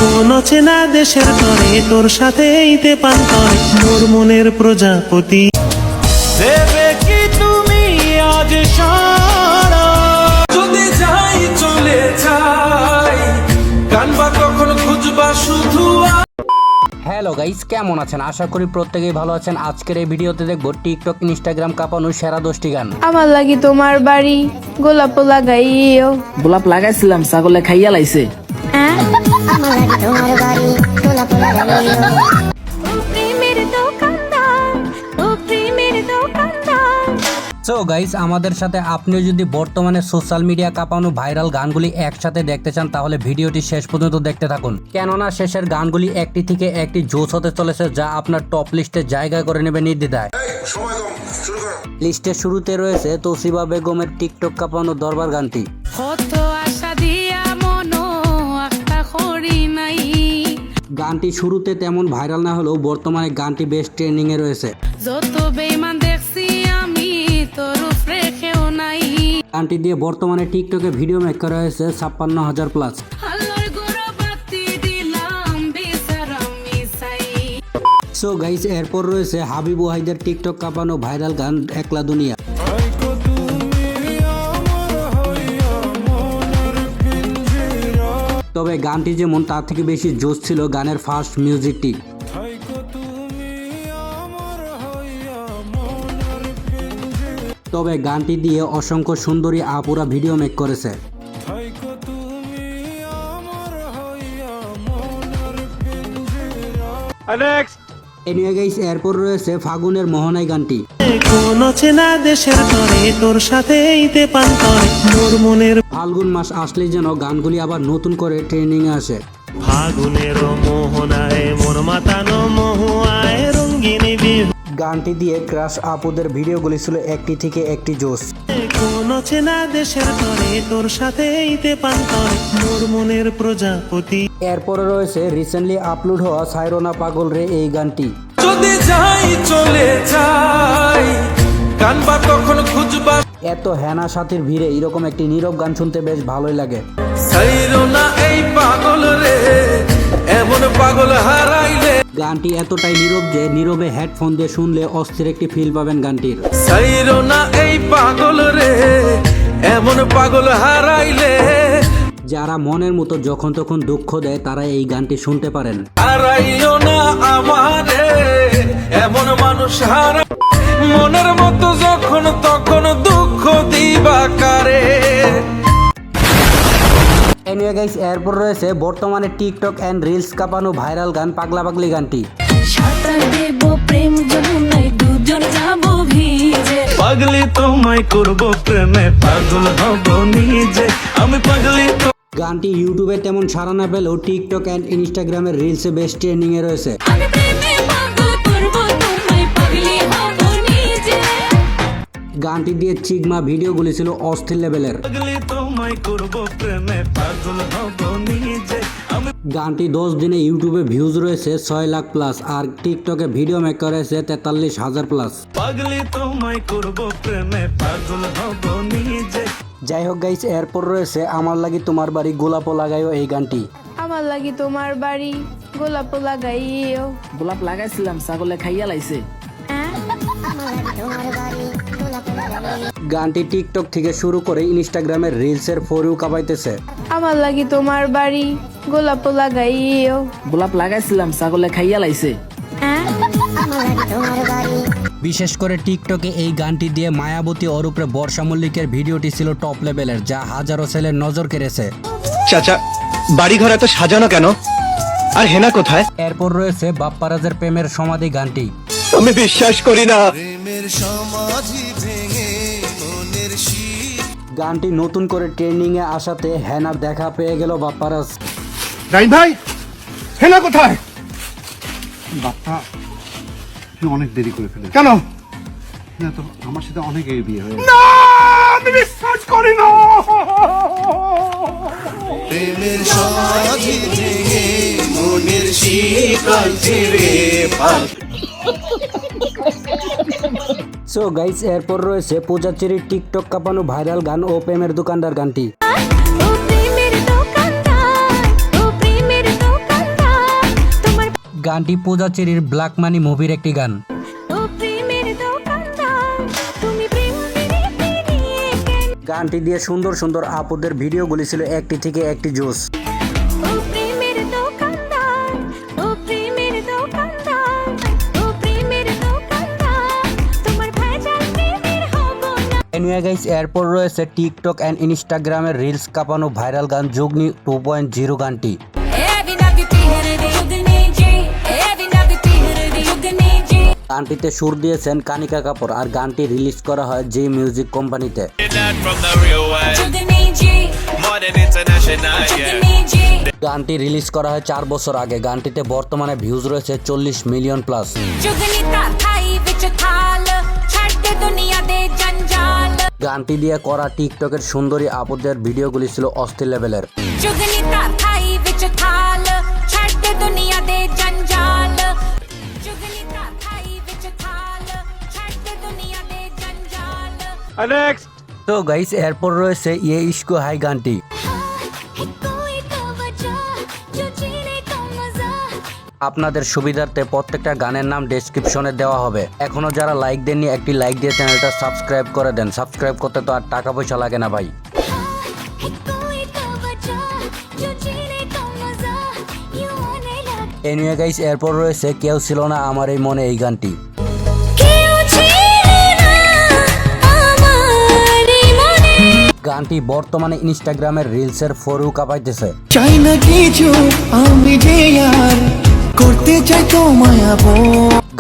কোন চেনা দেশের তরে তোর সাথে এইতে পান করে মোর মনের প্রজাপতি দেবে কি তুমি আজ সারা যদি যাই চলে যাই কানবা কখন খুঁজবা শুধু। হ্যালো গাইস, কেমন আছেন? আশা করি প্রত্যেকেই ভালো আছেন। আজকের এই ভিডিওতে দেখব টিকটক ইনস্টাগ্রাম কাঁপানো সেরা 10টি গান। আমার লাগি তোমার বাড়ি গোলাপ লাগাইও। গোলাপ লাগাইছিলাম, ছাগলে খাইয়া লাইছে। আমার লাগি তোমার বাড়ি গোলাপ লাগাইও। ও প্রেমের দোকানদার, ও প্রেমের দোকানদার। সো গাইস, আমাদের সাথে আপনিও যদি বর্তমানে সোশ্যাল মিডিয়া কাঁপানো ভাইরাল গানগুলি একসাথে দেখতে চান তাহলে ভিডিওটি শেষ পর্যন্ত দেখতে থাকুন, কেননা শেষের গানগুলি একটি থেকে একটি জোশ হতে চলেছে, যা আপনার টপ লিস্টে জায়গা করে নেবে নির্দ্বিধায়। লিস্টের শুরুতে রয়েছে তৌসিবা বেগমের টিকটক কাঁপানো দরবার গানটি। কত আশা দিয়া মনো একটা করি নাই। গানটি শুরুতে তেমন ভাইরাল না হলেও বর্তমানে গানটি বেশ ট্রেন্ডিং এ রয়েছে। যত বেঈমান দেখছি আমি তোর উপরে কেউ নাই। গানটি দিয়ে বর্তমানে টিকটকে ভিডিও মেক করা হয়েছে 56,000 প্লাস। আল্লাহর গোরা বাতি দিলাম বেচারা মিসাই। সো গাইস, এরপর রয়েছে হাবিব ওয়াহিদের টিকটক কাঁপানো ভাইরাল গান একলা দুনিয়া। তবে গানটি যেমন তার থেকে বেশি জোশ ছিল গানের ফার্স্ট মিউজিকটি। তবে গানটি দিয়ে অসংখ্য সুন্দরী আপুরা ভিডিও মেক করেছে। এনিওয়ে গাইস, এরপর রয়েছে ফাগুনের মোহনাই গানটি। কোন চেনা দেশের তরে তোর সাথে এইতে পান করে মোর মনের ফাল্গুন মাস আসলেই যেন গানগুলি আবার নতুন করে ট্রেন্ডিং এ আসে। ফাগুনের মোহনায় মোর মাতানো মহুয়ায় রঙ্গিনী বিহু। গানটি দিয়ে ক্রাশ আপুদের ভিডিওগুলি ছিল একটি থেকে একটি জোশ। কোন চেনা দেশের তরে তোর সাথে এইতে পান করে মোর মনের প্রজাপতি। এরপরে রয়েছে রিসেন্টলি আপলোড হওয়া সাইরোনা পাগল রে এই গানটি। যদি যাই চলে যাই কানবা কখন খুঁজবা এত হেনা সাথীর ভিড়ে এরকম একটি নীরব গান শুনতে বেশ ভালোই লাগে। সাইরোনা এই পাগল রে এমন পাগল হারাইলে। গানটি এতটাই নীরব যে নীরবে হেডফোন দিয়ে শুনলে অস্থির একটি ফিল পাবেন গানটির। সাইরোনা এই পাগল রে এমন পাগল হারাইলে। যারা মনের মতো যখন তখন দুঃখ দেয় তারা এই গানটি শুনতে পারেন। হারাইও না আমারে এমন মানুষ হারা মনের মতো যখন তখন দুঃখ দিবা কারে। এনিওয়ে গাইস, এরপর রয়েছে বর্তমানে টিকটক এন্ড রিলস কাঁপানো ভাইরাল গান পাগলা পাগলি গানটি। সাঁতার দেব প্রেম যমুনায় দুজন যাব ভিজে। পাগলি তোমায় করব প্রেমে পাগল হব নিজে আমি পাগলি। গানটি ইউটিউবে তেমন সাড়া না পেলেও টিকটক এন্ড ইনস্টাগ্রামের রিলসে বেশ ট্রেন্ডিং এ রয়েছে। আমি প্রেমে পাগল করব তোমায় পাগলি হব নিজে। গানটি দিয়ে চিগমা ভিডিওগুলি ছিল অস্থির লেভেলের। পাগলি তোমায় করব প্রেমে পাগল হব নিজে আমি। গানটি 10 দিনে ইউটিউবে ভিউজ রয়েছে 6 লাখ প্লাস আর টিকটকে ভিডিও মেক করা হয়েছে 43,000 প্লাস। পাগলি তোমায় করব প্রেমে পাগল হব নিজে। যাই হোক গাইস, এরপর রয়েছে আমার লাগি তোমার বাড়ি গোলাপ লাগাইও এই গানটি। আমার লাগি তোমার বাড়ি গোলাপ লাগাইও। গোলাপ লাগাইছিলাম, ছাগলে খাইয়া লাইছে। আমার লাগি তোমার বাড়ি গোলাপ লাগাইও। গানটি টিকটক থেকে শুরু করে ইনস্টাগ্রামের রিলসের ফর ইউ কাঁপাইতেছে। আমার লাগি তোমার বাড়ি গোলাপ লাগাইও। গোলাপ লাগাইছিলাম, ছাগলে খাইয়া লাইছে। আমার লাগি তোমার বাড়ি। বিশেষ করে টিকটকে এই গানটি দিয়ে মায়াবতী অরূপে বর্ষা মল্লিকের ভিডিওটি ছিল টপ লেভেলের, যা হাজারো ছেলের নজর কেড়েছে। চাচা, বাড়িঘর এত সাজানো কেন? আর হেনা কোথায়? এরপর রয়েছে বাপ্পারাজের প্রেমের সমাধি গানটি। আমি বিশ্বাস করি না। গানটি নতুন করে ট্রেন্ডিং এ আসাতে হেনার দেখা পেয়ে গেল বাপ্পারাজ। রাইন ভাই, হেনা কোথায়? বাপ্পা, তুই অনেক দেরি করে ফেলে। কেন? না তো আমার সাথে অনেক এর বিয়ে হয়ে না, আমি বিশ্বাস করি না। প্রেমের সমাধি ভেঙে মনের শিকল ছিঁড়ে সো গাইস, এরপর রয়েছে পূজাচেরির টিকটক কাঁপানো ভাইরাল গান ও প্রেমের দোকানদার গানটি। ও প্রেমের দোকানদার, ও প্রেমের দোকানদার। গানটি পূজা চেরির ব্ল্যাক মানি মুভির একটি গান। ও প্রেমের দোকানদার তুমি প্রেম পিরিতি নিয়ে কেন গানটি দিয়ে সুন্দর সুন্দর আপুদের ভিডিওগুলি ছিল একটি থেকে একটি জোস। ও প্রেমের দোকানদার ও প্রেমের দোকানদার ও প্রেমের দোকানদার তোমার ভেজাল প্রেমের হব না। এনিওয়ে গাইস, এরপর রয়েছে টিকটক অ্যান্ড ইনস্টাগ্রামের রিলস কাঁপানো ভাইরাল গান যোগনি 2.0 গানটি। এভি নাবি পিহরে দে উগনে জি এভি নাবি পিহরে দে উগনে জি গানটিতে সুর দিয়েছেন কানিকা কাপুর আর গানটি রিলিজ করা হয় জি মিউজিক কোম্পানিতে। That from the real one. উগনে জি More than international, yeah. উগনে জি গানটি রিলিজ করা হয় 4 বছর আগে। গানটিতে বর্তমানে ভিউজ রয়েছে 40 মিলিয়ন প্লাস। ਜੁਗਨੀ ਤਾਂ ਥਾਈ ਵਿੱਚ ਥਾਲ ਛੱਡ ਦੇ ਦੁਨੀਆ ਦੇ ਜੰਜਾਲ গানটি দিয়ে করা টিকটকের সুন্দরী আপুদের ভিডিওগুলি ছিল অস্থির লেভেলের। ਜੁਗਨੀ ਤਾਂ ਥਾਈ ਵਿੱਚ ਥਾਲ ਛੱਡ ਦੇ ਦੁਨੀਆ ਦੇ ਜੰਜਾਲ ਜੁਗਨੀ ਤਾਂ ਥਾਈ ਵਿੱਚ ਥਾਲ ਛੱਡ ਦੇ ਦੁਨੀਆ ਦੇ ਜੰਜਾਲ তো গাইস, এরপর রয়েছে ইয়ে ইশকো হাই গানটি। कोई तो वजह जो जीने का मजा আপনাদের সুবিধার্থে প্রত্যেকটা গানের নাম ডেসক্রিপশনে দেওয়া হবে। এখনো যারা লাইক দেননি একটি লাইক দিয়ে চ্যানেলটা সাবস্ক্রাইব করে দেন। সাবস্ক্রাইব করতে তো আর টাকা পয়সা লাগে না ভাই। कोई तो वजह जो जीने का मजा यूं आने लगा এনিওয়ে গাইস, এরপর রয়েছে কেউ ছিল না আমার এই মনে এই গানটি। কেউ ছিল না আমার এই মনে গানটি বর্তমানে ইনস্টাগ্রামের রিলসের ফরু কাঁপাইতেছে। চাই না কিছু আমি যে আর করতে চাই তোমায় আপন।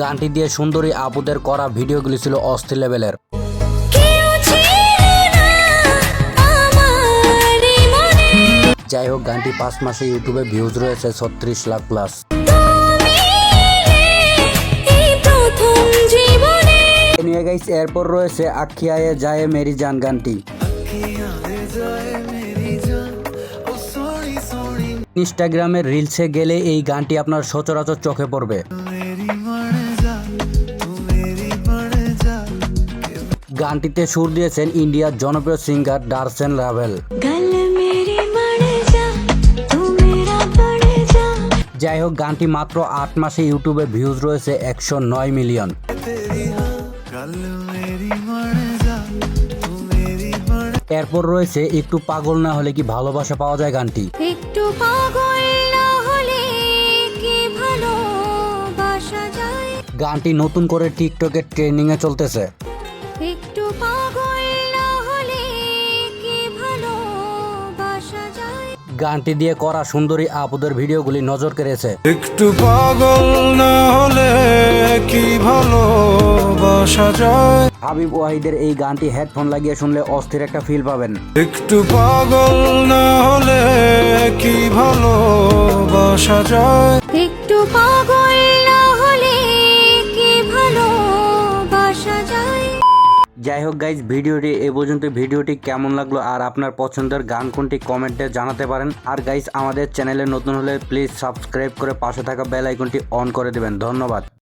গানটি দিয়ে সুন্দরী আপুদের করা ভিডিওগুলি ছিল অস্থির লেভেলের। কেউ ছিল না আমার এই মনে যাই হোক, গানটি 5 মাসে ইউটিউবে ভিউজ রয়েছে 36 লাখ প্লাস। তুমি এই প্রথম জীবনে এনিওয়ে গাইস, এরপর রয়েছে আখিয়ায়ে যায় মেরি জান গানটি। ইনস্টাগ্রামের রিলসে গেলে এই গানটি আপনার সচরাচর চোখে পড়বে। গানটিতে সুর দিয়েছেন ইন্ডিয়ার জনপ্রিয় সিঙ্গার ডারসেন রাভেল। गल मेरी मर जा तू मेरा बन जा যাই হোক, গানটি মাত্র 8 মাসে ইউটিউবে ভিউজ রয়েছে 109 মিলিয়ন। এরপর রয়েছে একটু পাগল না হলে কি ভালোবাসা পাওয়া যায় গানটি। একটু পাগল না হলে কি ভালোবাসা যায় গানটি নতুন করে টিকটকে ট্রেন্ডিং এ চলতেছে। একটু পাগল না হলে কি ভালোবাসা যায় গানটি দিয়ে করা সুন্দরী আপুদের ভিডিওগুলি নজর কেড়েছে। একটু পাগল না হলে কি ভালোবাসা যায়। হাবিব ওয়াহিদের এই গানটি হেডফোন লাগিয়ে শুনলে অস্থির একটা ফিল পাবেন। একটু পাগল না হলে কি ভালোবাসা যায়। একটু পাগল না হলে কি ভালোবাসা যায় যাই হোক গাইজ, ভিডিওটি এ পর্যন্ত। ভিডিওটি কেমন লাগলো আর আপনার পছন্দের গান কোনটি কমেন্টে জানাতে পারেন। আর গাইজ, আমাদের চ্যানেলে নতুন হলে প্লিজ সাবস্ক্রাইব করে পাশে থাকা বেল আইকনটি অন করে দেবেন। ধন্যবাদ।